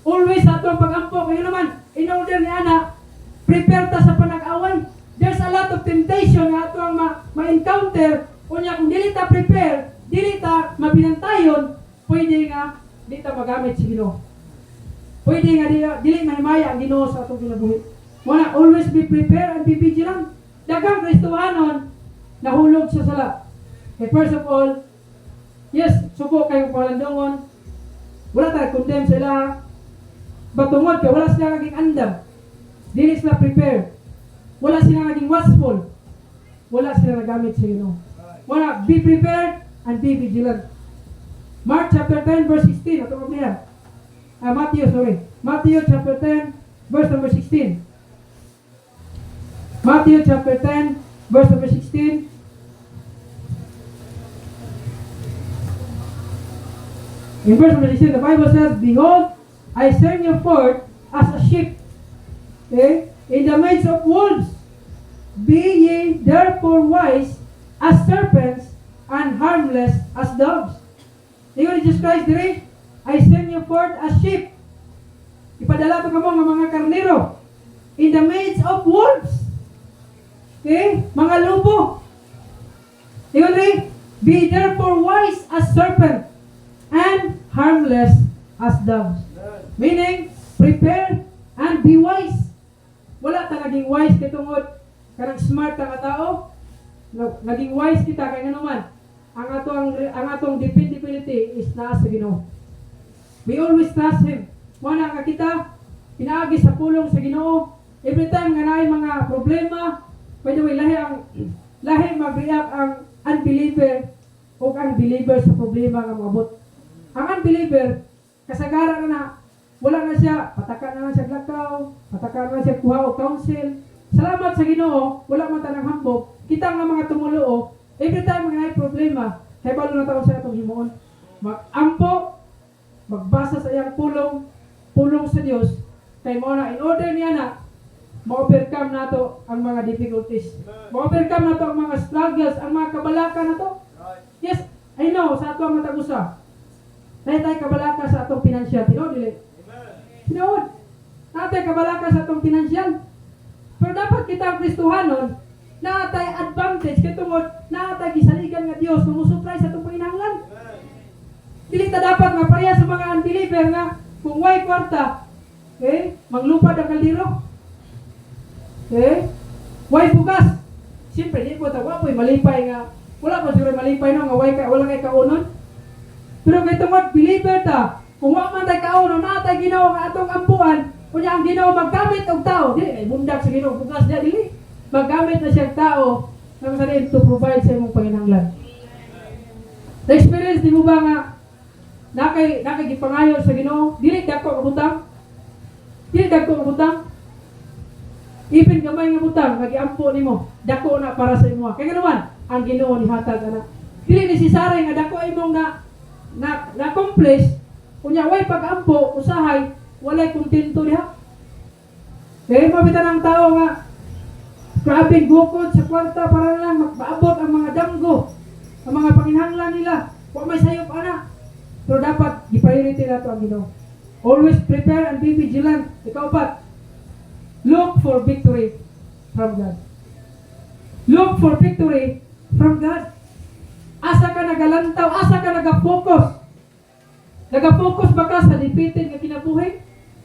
Always sa atong pag-ampo, kaya naman, in order ni Ana, prepare ta sa panag-away. There's a lot of temptation nga atong ma-encounter. Kunya kung dili ta prepare, dili ta mabinantayon, pwede nga di ta magamit si Ginoo. Pwede nga dili mahimaya ang Ginoo sa atong kinabuhi. Wala, always be prepared and be vigilant. Daghang Kristohanon nahulog sa sala. Okay, first of all, yes, suko kayong palandongon. Wala tayo condemn sila. Batungod kay wala sila naging andam. Dili sila prepared. Wala sila naging watchful. Wala sila nagamit sa Ginoo. Wala, be prepared and be vigilant. Mark chapter 10 verse 16. Ito ko niya. Matthew chapter 10 verse number 16. Matthew chapter 10 verse number 16. In verse number 16, the Bible says, "Behold, I send you forth as a sheep, in the midst of wolves. Be ye therefore wise as serpents and harmless as doves." Ingon ni Jesus Christ diri, "I send you forth as sheep." Ipadala to kamo nga mga karnero in the midst of wolves. Okay? Mga lobo. Ingon ni, "Be therefore wise as serpent and harmless as doves." Meaning, prepare and be wise. Wala ta naging wise kay tungod kanang smart ta nga tao. Naging wise kita kay ngano man. Ang atong dependability is naa sa Ginoo. We always trust Him. Wala nga kita pinaagi sa pulong sa Ginoo. Every time nga naay mga problema, by the way, lahi mag-react ang unbeliever o ang believer sa problema nga maabot. Ang unbeliever, kasagaran na wala na siya, pataka na siya glakaw, pataka na siya kuha o counsel. Salamat sa Ginoo, wala man tanang hambog. Kita nga mga tumuluo, every time nga may problema, hebalo na taon sa atong himuon. Mag-ampo, magbasa sa iyang pulong sa Dios, kay mo na in order niya na ma-overcome nato ang mga difficulties. Ma-overcome nato ang mga struggles, ang mga kabalaka nato. Yes, I know, sa ato ang matagusa. Dahil tayo kabalaka sa atong pinansyal. Tinood, dili? Tinood. Natay kabalaka sa atong pinansyal. Pero dapat kita ang Kristohanon, natay advantage, kaya tungod, natay gisaligan nga Diyos, kumusupray sa atong panginahanglan. Dili ta dapat nga pareha sa mga unbeliever nga, kung way kwarta, manglupad ang kaldero. Way bugas. Siyempre, di po tawa po, malipay nga, wala po siguro malipay no, nga way ka, wala kay kaunon. Pero kay tungod, believer ta, kung wala man tayo kaunon, natay Ginoo nga atong ampuan, kunya ang Ginoo maggamit og tao, di, ay bundak sa Ginoo, bugas niya, dili. Maggamit na siya tao, nang sa rin to provide sa imong panginahanglan. Na-experience di mo ba nga, nakagipangayo sa Ginoo, dili dako ang butang? Dili dako ang butang? Even gamay nga butang, nagiampo nimo, dako na para sa imo. Kaya naman, ang Ginoo ni hatag ana. Dili necessary nga dako imong na-accomplish, kunya way pag-ampo, usahay, walay kontento diha. Kaya mabitan ang tao nga, grabing bukod sa kwarta para lang magpaabot ang mga damgo, ang mga panginahanglan nila. Huwag may sayop ana. Pero dapat, i-priority na ito ang Ginoo. Always prepare and be vigilant. Ikaw pa, look for victory from God. Look for victory from God. Asa ka nagalantaw, asa ka nagafocus. Nagafocus ba ka sa defeated nga kinabuhi?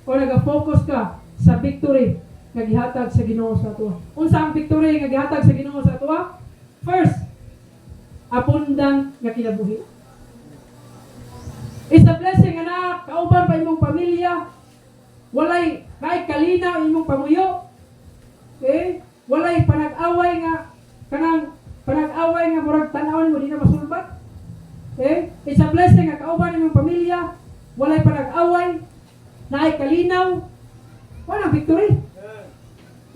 O nagafocus ka sa victory nga gihatag sa Ginoo sa ato? Unsa ang victory nga gihatag sa Ginoo sa ato? First, abundant nga kinabuhi. It's a blessing, anak. Kauban pa imong pamilya. Walay kahit kalinaw imong pamuyo. Walay panag-away nga murag tan-awon mo di na masulbat. It's a blessing nga kauban imong pamilya. Walay panag-away. Naay kalinaw. Wala victory.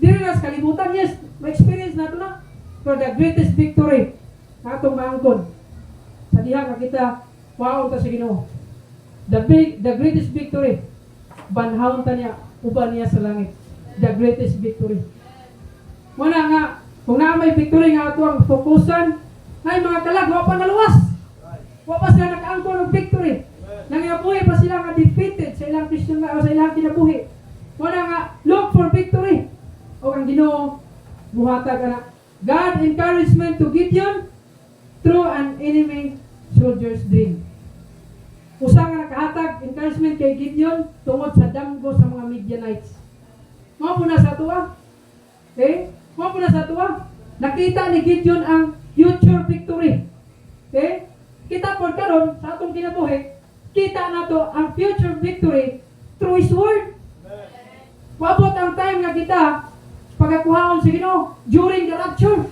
Dili na sa kalibutan. Yes, may experience nato na. Pero the greatest victory na atong maangkon sa diha nga kita waon ta sa Ginoo. The greatest victory, banhawon ta niya, uban niya sa langit. the greatest victory. Muna nga, kung na may victory nga ato ang fokusan, ay mga kalag, wa pa naluwas. Wa pa sila nakaangkon ng victory. Nangabuhi pa sila nga defeated sa ilang Christian o sa ilang kinabuhi. Muna nga, look for victory. O ang Ginoo, buhatag ka na. God encouragement to Gideon through an enemy soldier's dream. Usa nga nakahatag encouragement kay Gideon tungod sa damgo sa mga Midianites. Mao po na sa tuwa. Okay? Mao po na sa tuwa. Nakita ni Gideon ang future victory. Okay? Kita po karon sa atong kinabuhi, kita nato ang future victory through His Word. Wabot ang time nga kita pagkakuhaon sa Ginoo during the rapture.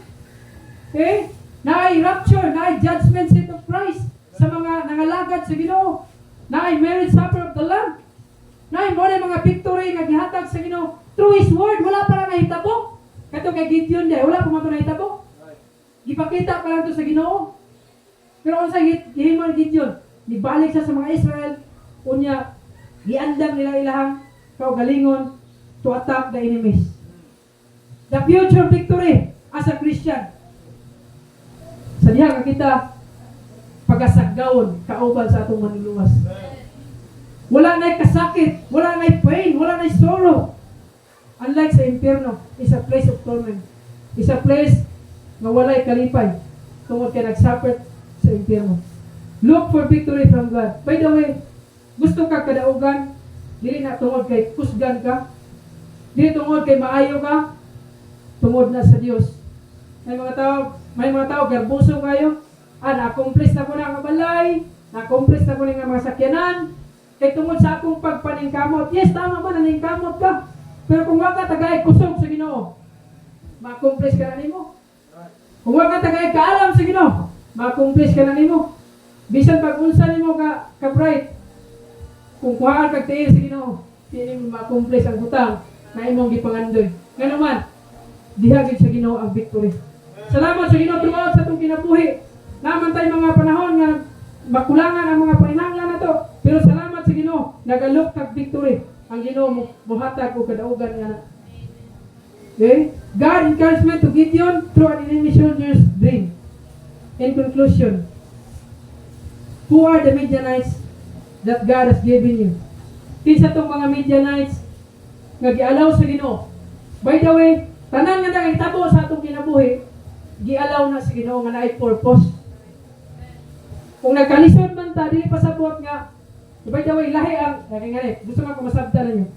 Okay? Naay rapture, naay judgment seat of Christ sa mga nangalagad sa Ginoo. Naay marriage supper of the Lamb. Naay mo na mga victory nga gihatag sa Ginoo through His Word. Wala pa lang nahitabo. Kato kay Gideon day, wala pa man to nahitabo. Gipakita pa lang to sa Ginoo. Pero unsa gihimo ni Gideon? Nibalik siya sa mga Israel. Unya giandam nila ilahang kaugalingon to attack the enemies. The future victory as a Christian. Sa diha nga kita pagasagawon kauban sa atong manluluwas. Wala na'y kasakit, wala na'y pain, wala na'y sorrow. Unlike sa impyerno, is a place of torment. Is a place na walay kalipay tungod kay nagsuffer sa impyerno. Look for victory from God. By the way, gusto ka kadaugan, dili na tungod kay kusgan ka, dili tungod kay maayo ka, tungod na sa Dios. May mga tao garbuso kayo. Na-accomplish na ko na ang balay, na-accomplish na ko na ang mga sakyanan. Kay tungod sa akong pagpaningkamot, yes, tama ba, naningkamot ka. Pero kung waka tagay kusog sa Ginoo, ma-accomplish ka na nimo. Kung waka tagay kaalam sa Ginoo, ma-accomplish ka na nimo. Bisan pag-unsa nimo ka bright, kung kuhaan kag tiil sa Ginoo, hindi mo ma-accomplish ang butang na imong gipangandoy. Nga naman, dihagid sa Ginoo ang victory. Salamat sa Ginoo tungod sa itong kinabuhi. Naman tayo mga panahon nga makulangan ang mga pahinanglan na to. Pero salamat sa Ginoo, nagalok kag victory. Ang Ginoo buhatag og kadaugan nga na. Okay? God encouragement to Gideon through an enemy soldier's dream. In conclusion, who are the Midianites that God has given you? Kinsa tong mga Midianites nga gialaw sa Ginoo? By the way, tanan nga nagitabo sa atong kinabuhi, gialaw na sa Ginoo nga naay purpose. Kung nagkalisod man ta, dili pasabot nga, by the way, lahi ang, gusto nga ko masabta ninyo,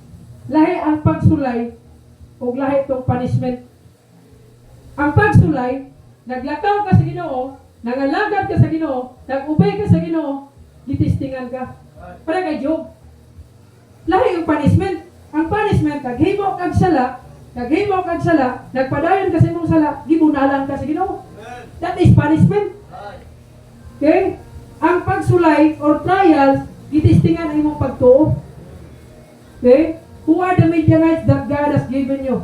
lahi ang pagsulay, o lahi itong punishment. Ang pagsulay, naglakaw ka sa Ginoo, nangalagad ka sa Ginoo, nag-obey ka sa Ginoo, gitistingan ka. Para kay Job. Lahi ang punishment. Ang punishment, naghimo kag sala, nagpadayon ka sa imong sala, gibunalan ka sa Ginoo. That is punishment. Okay? Ang pagsulay or trials, gitistingan ang imong pagtuo. Okay? Who are the Midianites that God has given you?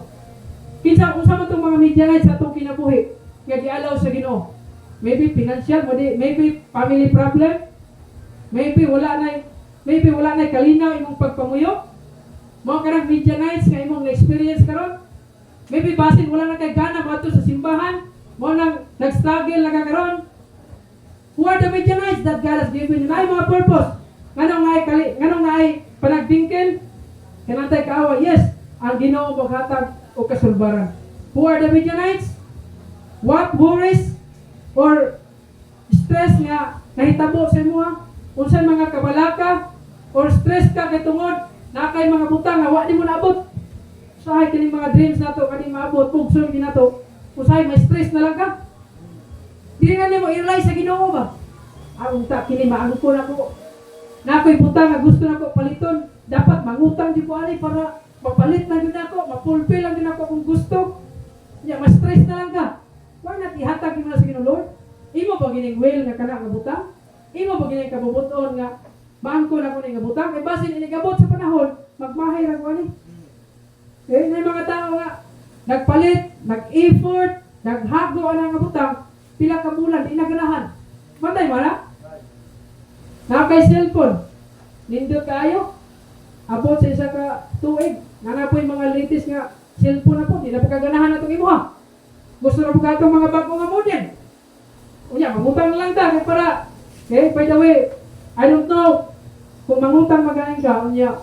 Kinsa unsa man tong mga Midianites sa atong kinabuhi nga gialaw sa Ginoo? Maybe financial, maybe family problem, maybe wala nay kalinaw imong pagpamuyo. Mao karang Midianites nga imong experience karon. Maybe basin wala na kay gana madto sa simbahan, mo nang nag-struggle na ka karon. Who are the Midianites that God has given you? Nay mga purpose. Nganong nay panagdingkel? Kanantay kaawa, yes, ang Ginoo maghatag o kasulbaran. Who are the Midianites? What worries or stress nga nahitabo sa imuha? Unsan mga kabalaka or stress ka kay tungod na kay mga butang nga wa nimo naabot? Usahay kini mga dreams nato kani maabot pugson ginato. Usahay may stress na lang ka. Dili na nimo i-rely sa Ginoo ba? Ang ta kini maangkon ako. Na ako'y butang nga gusto nako paliton, dapat mangutang di ko ani para mapalit na gyud ako, mapulfill lang gyud ako kung gusto. Nya mas stress na lang ka. Wa na ihatag mo na sa Ginoo, Lord. Imo ba gining will nga kana nga butang? Imo ba gining kabubuton nga maangkon ako ni nga butang? Kay basin ini gabot sa panahon, magmahay ra ko ani. Eh, may mga tao nga nagpalit, nag-effort, naghago ana nga butang, pila ka bulan di naganahan. Matay mala? Na kay cellphone. Nindot kayo. abot sa isa ka tuig, na po yung mga latest nga cellphone na po, di na pagkaganahan na itong imuha. Gusto na po ka itong mga bago nga model. Unya, mangutang lang ta, kaya para, okay, by the way, I don't know, kung mangutang magaling ka, unya,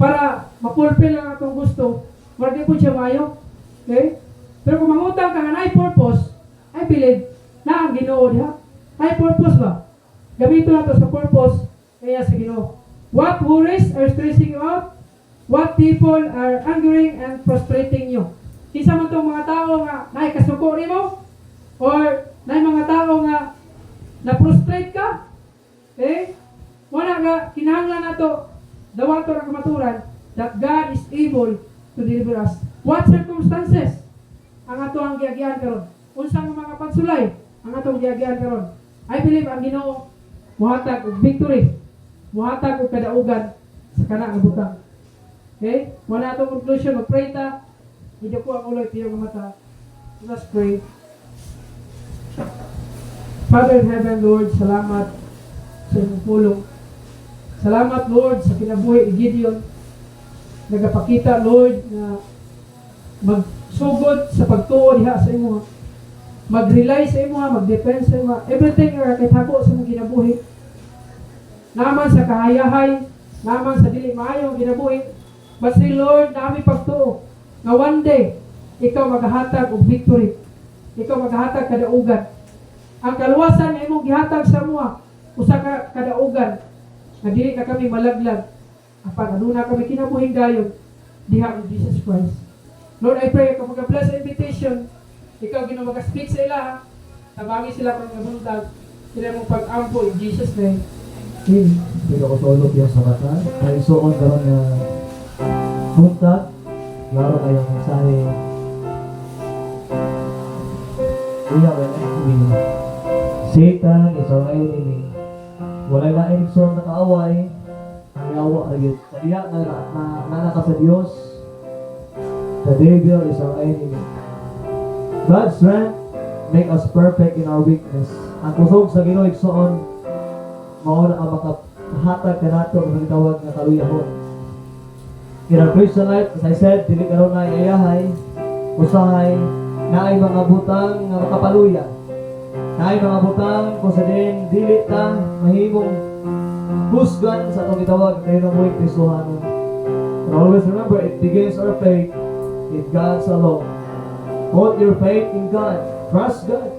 para mapulfill lang atong gusto, marami po siya mayo. Okay? Pero kung mangutang ka nga na purpose, I believe, na ang Ginoo diha. Ay purpose ba? Gamito na to sa purpose, kaya sa Ginoo. What worries are stressing you out? What people are angering and frustrating you? Kisa man tong mga tao nga naikasuko nimo or nay mga tao nga na-frustrate ka? Okay? Wala nga kinahanglan nato dawato ra kamaturan that God is able to deliver us. What circumstances ang ato ang giagian karon? Unsang mga pagsulay ang atong giagian karon? I believe ang Ginoo muhatag og victory, muhatag og kadaugan sa kana nga butang. Okay? Wala atong conclusion, mag-pray ta. Hindi ko ang uloy tiyo ng mata. Let's pray. Father in heaven, Lord, salamat sa inyong pulong. Salamat, Lord, sa kinabuhi ni Gideon. Nagapakita, Lord, na magsugod sa pagtuo diha sa imo. Mag-rely sa imo, mag-depend sa imo. Everything nga kahit hako sa mong kinabuhi. Naman sa kahayahay, naman sa dili maayong kinabuhi. But still, Lord, nami pagtuo na one day, ikaw maghahatag og victory. Ikaw maghahatag kadaugan. Ang kaluwasan na imong gihatag sa mua, usa ka kadaugan, na dili na kami malaglag. Apan aduna kami kinabuhing dayon diha ni Jesus Christ. Lord, I pray kung mag-bless sa invitation, ikaw Ginoo mag-speak sa ilaha, tabangi sila kung nabuntag, sila mong pag-ampo in Jesus' name. Amen. Pero ko tulog yung sa mata. Ay suon karon nga buntag. Laro kayong mensahe. We have an enemy. Satan is our enemy. Wala na enigson na kaaway. Ang yawa agad. Kaya na ka sa Diyos. The devil is our enemy. God's strength make us perfect in our weakness. Ang kusog sa Ginoo igsoon mao na ang makahatag ka nato ang tawag nga kaluyahon. In our Christian life, as I said, dili karon na iayahay, usahay, naay mga butang nga makapaluya. Naay mga butang kung sa din dili ta mahimong husgan sa atong gitawag kay namuhig Kristohanon. And always remember, it begins our faith in God alone. Put your faith in God. Trust God.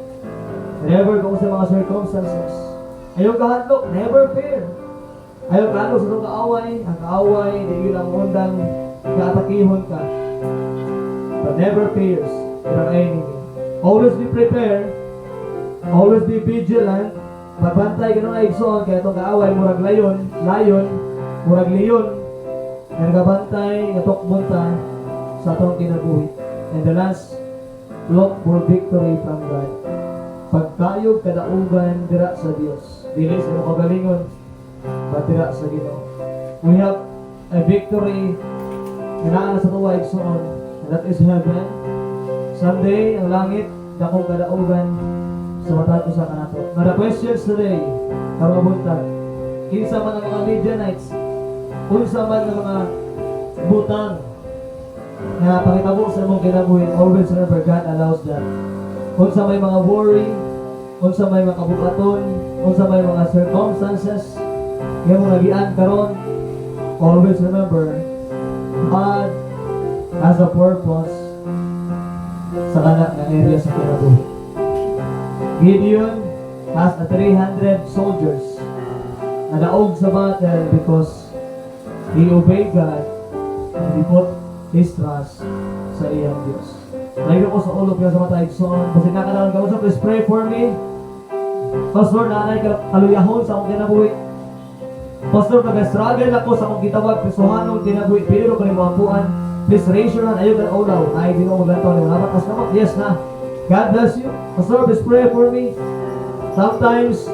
Whenever kung sa mga circumstances, ayaw kahadlok, never fear. Ayaw kahadlok sa itong kaaway. Ang kaaway, hindi lang undang katakihon ka. But never fears your enemy. Always be prepared. Always be vigilant. Magbantay ka nung aigsoon, kaya itong kaaway, murag layon, murag leon. Nagabantay, natukbon ta sa itong kinabuhi. And the last, look for victory from God. Pagkayog kadaugan dira sa Dios. Dili sa imong kagalingon, but dira sa Ginoo. We have a victory na naa sa tuwa igsoon, and that is heaven. Someday, ang langit, dakong kadaugan sa mata ko sa kanato. Now the questions today, karubuntag. Kinsa man ang mga Midianites, unsa man ang mga butang na pakitabo sa imong kinabuhi, always remember God allows that. Unsa may mga worry, unsa may mga kabukaton, unsa may mga circumstances, nga mga nagian karon, always remember, God has a purpose sa kana nga area sa kinabuhi. Gideon has a 300 soldiers na daog sa battle because he obeyed God and he put his trust sa iyang Diyos. Layo ko sa ulo kaya sa mata igsoon. Kasi nakalaman ka usap, please pray for me. Pastor, nanay kaluyahon sa akong kinabuhi. Pastor, nag-struggle ako sa akong gitawag, Kristohanon, kinabuhi, pero ko ni mga puan. Please raise your hand. Ayaw ka na ulaw. Ay, di na ulan to. Wala ba? Yes na. God bless you. Pastor, please pray for me. Sometimes,